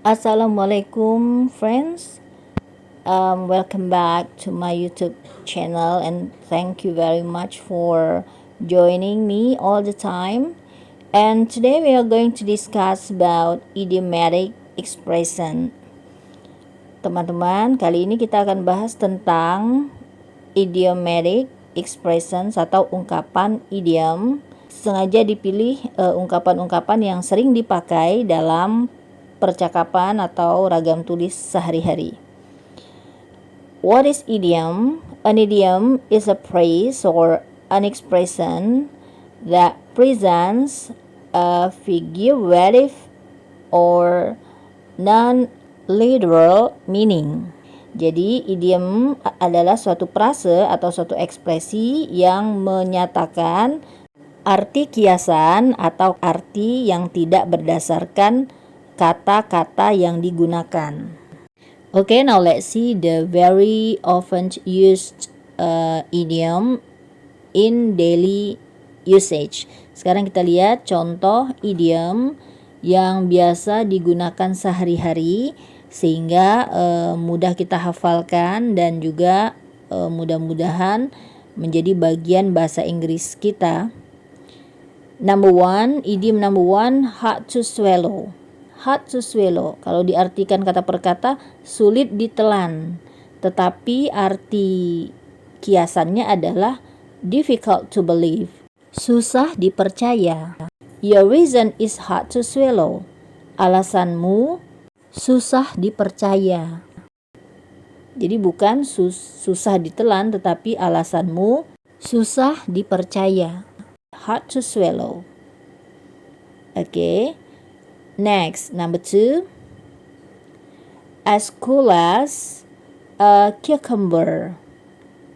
Assalamualaikum friends. Welcome back to my YouTube channel and thank you very much for joining me all the time. And today we are going to discuss about idiomatic expression. Teman-teman, kali ini kita akan bahas tentang idiomatic expressions atau ungkapan idiom. Sengaja dipilih ungkapan-ungkapan yang sering dipakai dalam percakapan atau ragam tulis sehari-hari. What is idiom? An idiom is a phrase or an expression that presents a figurative or non-literal meaning. Jadi idiom adalah suatu frase atau suatu ekspresi yang menyatakan arti kiasan atau arti yang tidak berdasarkan kata-kata yang digunakan. Okay, now let's see the very often used idiom in daily usage. Sekarang kita lihat contoh idiom yang biasa digunakan sehari-hari sehingga mudah kita hafalkan dan juga mudah-mudahan menjadi bagian bahasa Inggris kita. Idiom number one, hard to swallow. Hard to swallow, kalau diartikan kata per kata, sulit ditelan. Tetapi arti kiasannya adalah difficult to believe, susah dipercaya. Your reason is hard to swallow. Alasanmu susah dipercaya. Jadi bukan susah ditelan, tetapi alasanmu susah dipercaya. Hard to swallow. Okay. Next, number two. As cool as a cucumber.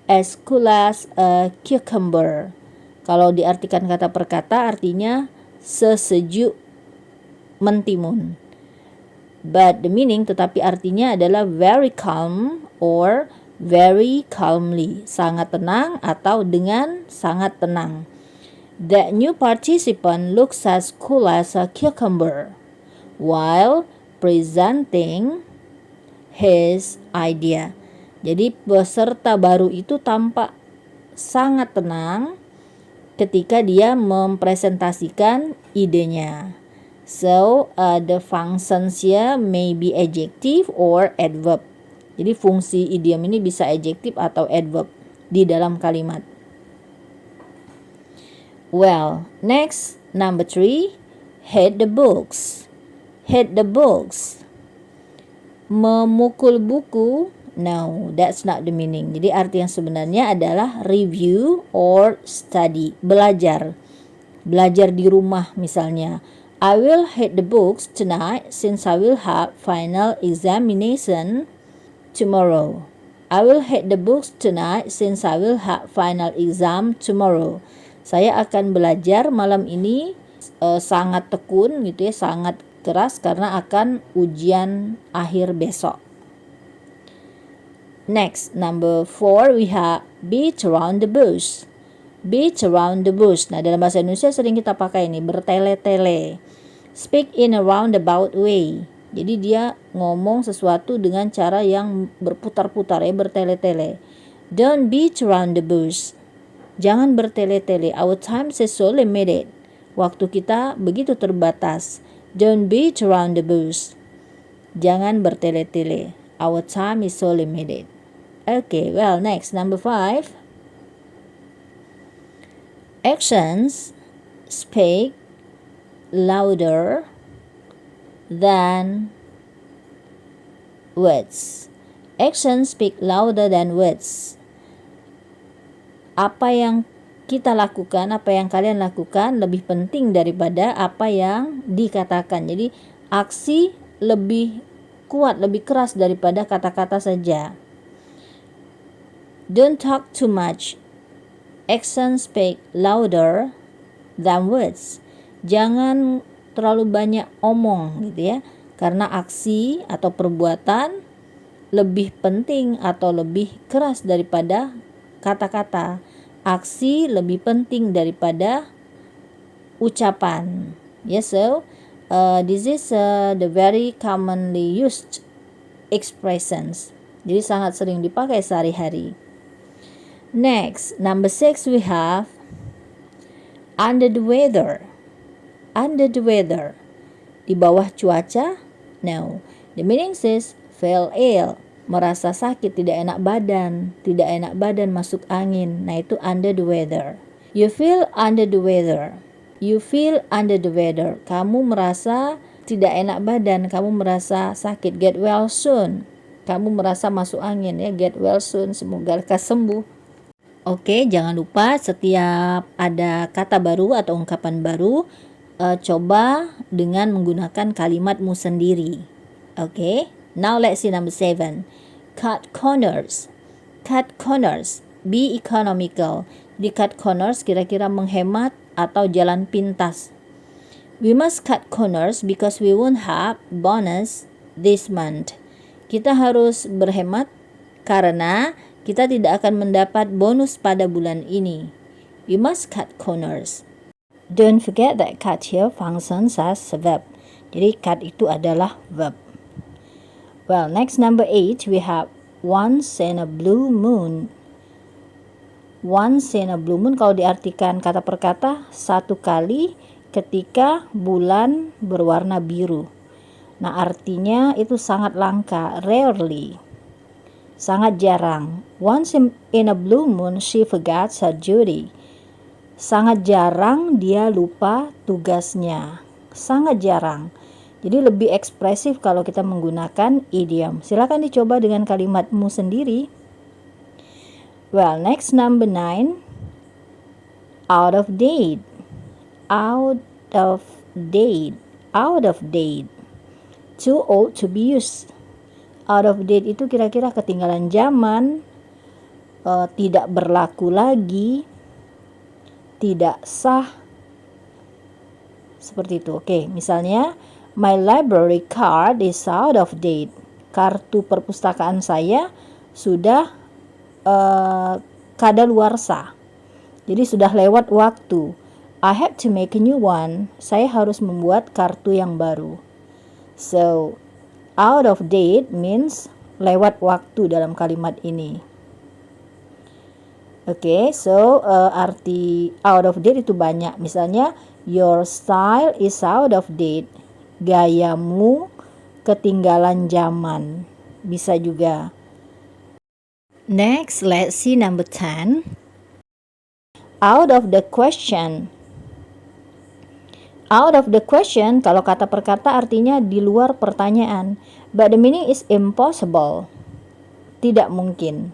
As cool as a cucumber. Kalau diartikan kata per kata artinya sesejuk mentimun. But the meaning, tetapi artinya adalah very calm or very calmly. Sangat tenang atau dengan sangat tenang. The new participant looks as cool as a cucumber while presenting his idea. Jadi peserta baru itu tampak sangat tenang ketika dia mempresentasikan idenya. So, the functions here may be adjective or adverb. Jadi fungsi idiom ini bisa adjektif atau adverb di dalam kalimat. Well, next, number three, hit the books. Hit the books. Memukul buku. No, that's not the meaning. Jadi arti yang sebenarnya adalah review or study. Belajar. Belajar di rumah misalnya. I will hit the books tonight since I will have final examination tomorrow. I will hit the books tonight since I will have final exam tomorrow. Saya akan belajar malam ini sangat tekun gitu ya, sangat keras karena akan ujian akhir besok. Next, number 4 we have beat around the bush. Beat around the bush. Nah, dalam bahasa Indonesia sering kita pakai ini bertele-tele. Speak in a roundabout way. Jadi dia ngomong sesuatu dengan cara yang berputar-putar ya, bertele-tele. Don't beat around the bush. Jangan bertele-tele. Our time is so limited. Waktu kita begitu terbatas. Don't beat around the bush. Jangan bertele-tele. Our time is so limited. Okay, well, next, number 5. Actions speak louder than words. Actions speak louder than words. Apa yang kita lakukan, apa yang kalian lakukan lebih penting daripada apa yang dikatakan. Jadi aksi lebih kuat, lebih keras daripada kata-kata saja. Don't talk too much. Actions speak louder than words. Jangan terlalu banyak omong gitu ya. Karena aksi atau perbuatan lebih penting atau lebih keras daripada kata-kata. Aksi lebih penting daripada ucapan. Yes, so This is the very commonly used expressions. Jadi sangat sering dipakai sehari-hari. Next, number 6 we have under the weather. Under the weather. Di bawah cuaca? No. The meaning is feel ill. Merasa sakit, tidak enak badan masuk angin. Nah, itu under the weather. You feel under the weather. You feel under the weather. Kamu merasa tidak enak badan, kamu merasa sakit. Get well soon. Kamu merasa masuk angin ya, get well soon. Semoga lekas sembuh. Oke, jangan lupa setiap ada kata baru atau ungkapan baru, coba dengan menggunakan kalimatmu sendiri. Oke, now let's see number 7. Cut corners. Cut corners. Be economical. Di cut corners kira-kira menghemat atau jalan pintas. We must cut corners because we won't have bonus this month. Kita harus berhemat karena kita tidak akan mendapat bonus pada bulan ini. We must cut corners. Don't forget that cut here functions as a verb. Jadi cut itu adalah verb. Well, next number 8 we have once in a blue moon. Once in a blue moon kalau diartikan kata per kata, satu kali ketika bulan berwarna biru. Nah, artinya itu sangat langka, rarely. Sangat jarang. Once in a blue moon she forgets her duty. Sangat jarang dia lupa tugasnya. Sangat jarang. Jadi lebih ekspresif kalau kita menggunakan idiom. Silakan dicoba dengan kalimatmu sendiri. Well, next number 9. Out of date. Out of date. Out of date. Too old to be used. Out of date itu kira-kira ketinggalan zaman, tidak berlaku lagi, tidak sah. Seperti itu. Oke, misalnya my library card is out of date. Kartu perpustakaan saya sudah kadaluarsa. Jadi sudah lewat waktu. I have to make a new one. Saya harus membuat kartu yang baru. So, out of date means lewat waktu dalam kalimat ini. Oke, so arti out of date itu banyak. Misalnya, your style is out of date. Gayamu ketinggalan zaman. Bisa juga. Next, let's see number 10. Out of the question. Out of the question, kalau kata per kata artinya di luar pertanyaan. But the meaning is impossible. Tidak mungkin.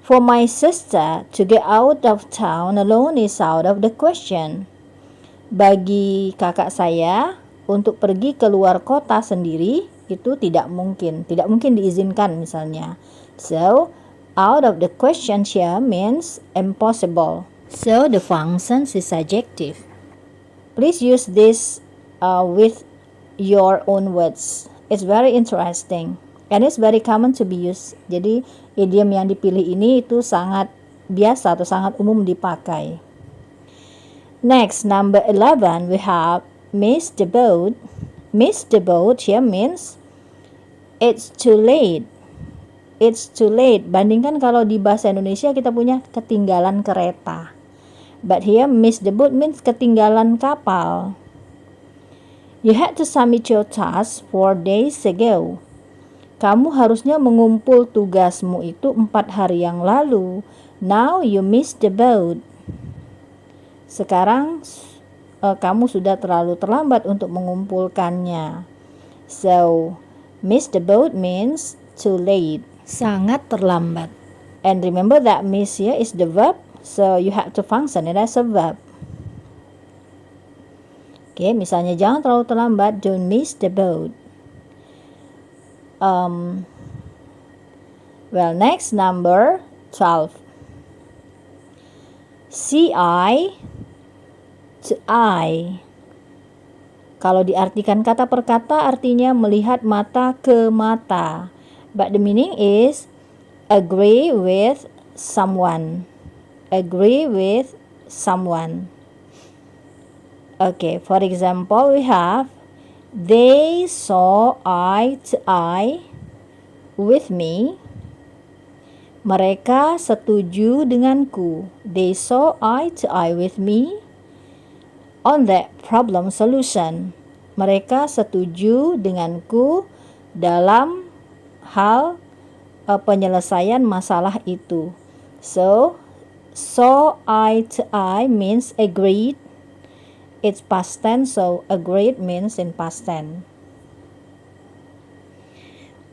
For my sister to get out of town alone is out of the question. Bagi kakak saya, untuk pergi keluar kota sendiri, itu tidak mungkin. Tidak mungkin diizinkan misalnya. So, out of the question here means impossible. So, the function is adjective. Please use this with your own words. It's very interesting. And it's very common to be used. Jadi, idiom yang dipilih ini itu sangat biasa atau sangat umum dipakai. Next, number 11, we have miss the boat. Miss the boat here means it's too late. It's too late. Bandingkan kalau di bahasa Indonesia kita punya ketinggalan kereta. But here miss the boat means ketinggalan kapal. You had to submit your task 4 days ago. Kamu harusnya mengumpul tugasmu itu 4 hari yang lalu. Now you missed the boat. Sekarang kamu sudah terlalu terlambat untuk mengumpulkannya. So, miss the boat means too late. Sangat terlambat. And remember that miss here is the verb. So, you have to function it as a verb. Oke, misalnya jangan terlalu terlambat. Don't miss the boat. Well, next number 12. See eye to eye. Kalau diartikan kata per kata artinya melihat mata ke mata. But the meaning is agree with someone. Agree with someone. Okay, for example, we have they saw eye to eye with me. Mereka setuju denganku. They saw eye to eye with me on that problem solution. Mereka setuju denganku dalam hal penyelesaian masalah itu. So, saw eye to eye means agreed. It's past tense, so agreed means in past tense.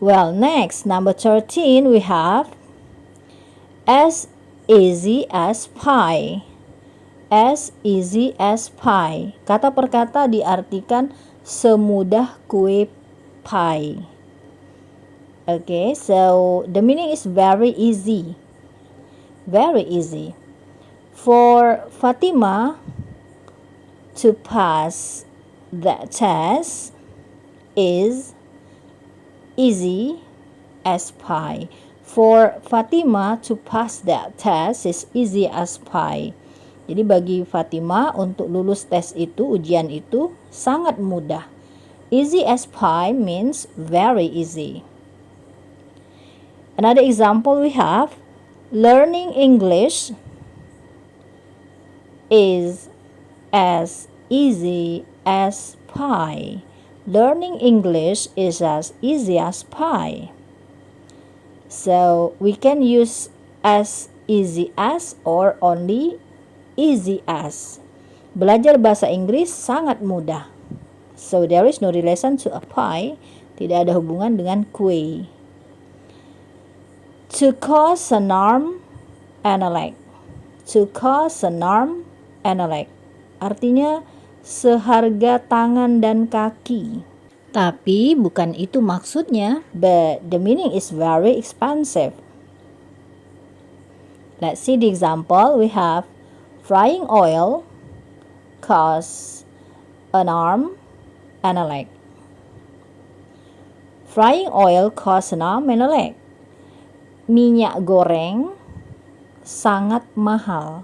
Well, next, number 13, we have as easy as pie. As easy as pie. Kata per kata diartikan semudah kue pie. Okay, so the meaning is very easy. Very easy. For Fatima to pass that test is easy as pie. For Fatima to pass that test is easy as pie. Jadi bagi Fatima untuk lulus tes itu, ujian itu sangat mudah. Easy as pie means very easy. Another example we have, learning English is as easy as pie. Learning English is as easy as pie. So we can use as easy as or only easy as. Belajar bahasa Inggris sangat mudah. So there is no relation to a pie. Tidak ada hubungan dengan kue. To cost an arm and a leg. To cost an arm and a leg. Artinya seharga tangan dan kaki. Tapi bukan itu maksudnya. But the meaning is very expensive. Let's see the example. We have frying oil costs an arm and a leg. Frying oil costs an arm and a leg. Minyak goreng sangat mahal.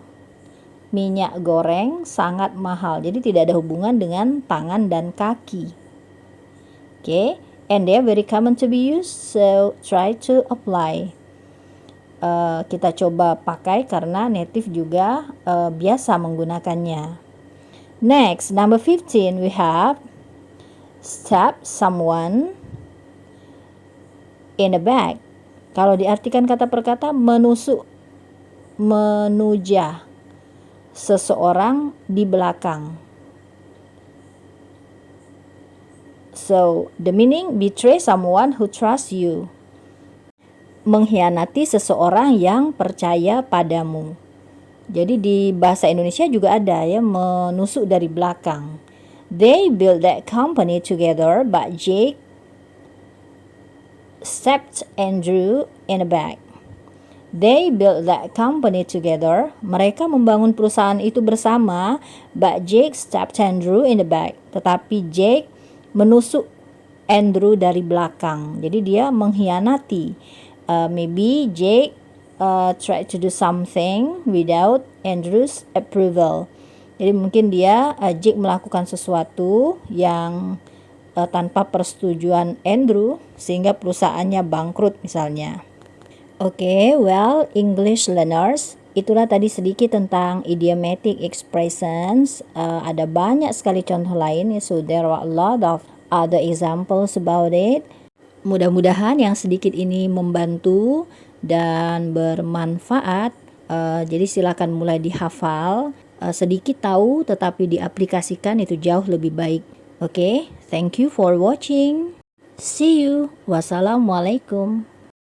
Minyak goreng sangat mahal. Jadi tidak ada hubungan dengan tangan dan kaki. Okay, and they are very common to be used, so try to apply. Kita coba pakai karena native juga biasa menggunakannya. Next, number 15, we have stab someone in the back. Kalau diartikan kata per kata, menusuk, menujah seseorang di belakang. So, the meaning, betray someone who trusts you. Mengkhianati seseorang yang percaya padamu. Jadi di bahasa Indonesia juga ada ya, menusuk dari belakang. They built that company together, but Jake stabbed Andrew in the back. They built that company together. Mereka membangun perusahaan itu bersama, but Jake stabbed Andrew in the back. Tetapi Jake menusuk Andrew dari belakang. Jadi dia mengkhianati. Maybe Jake tried to do something without Andrew's approval. Jadi mungkin Jake melakukan sesuatu yang tanpa persetujuan Andrew sehingga perusahaannya bangkrut misalnya. Okay, well, English learners, itulah tadi sedikit tentang idiomatic expressions. Ada banyak sekali contoh lain, so there are a lot of other examples about it. Mudah-mudahan yang sedikit ini membantu dan bermanfaat. Jadi silakan mulai dihafal. Sedikit tahu tetapi diaplikasikan itu jauh lebih baik. Okay, thank you for watching. See you. Wassalamualaikum.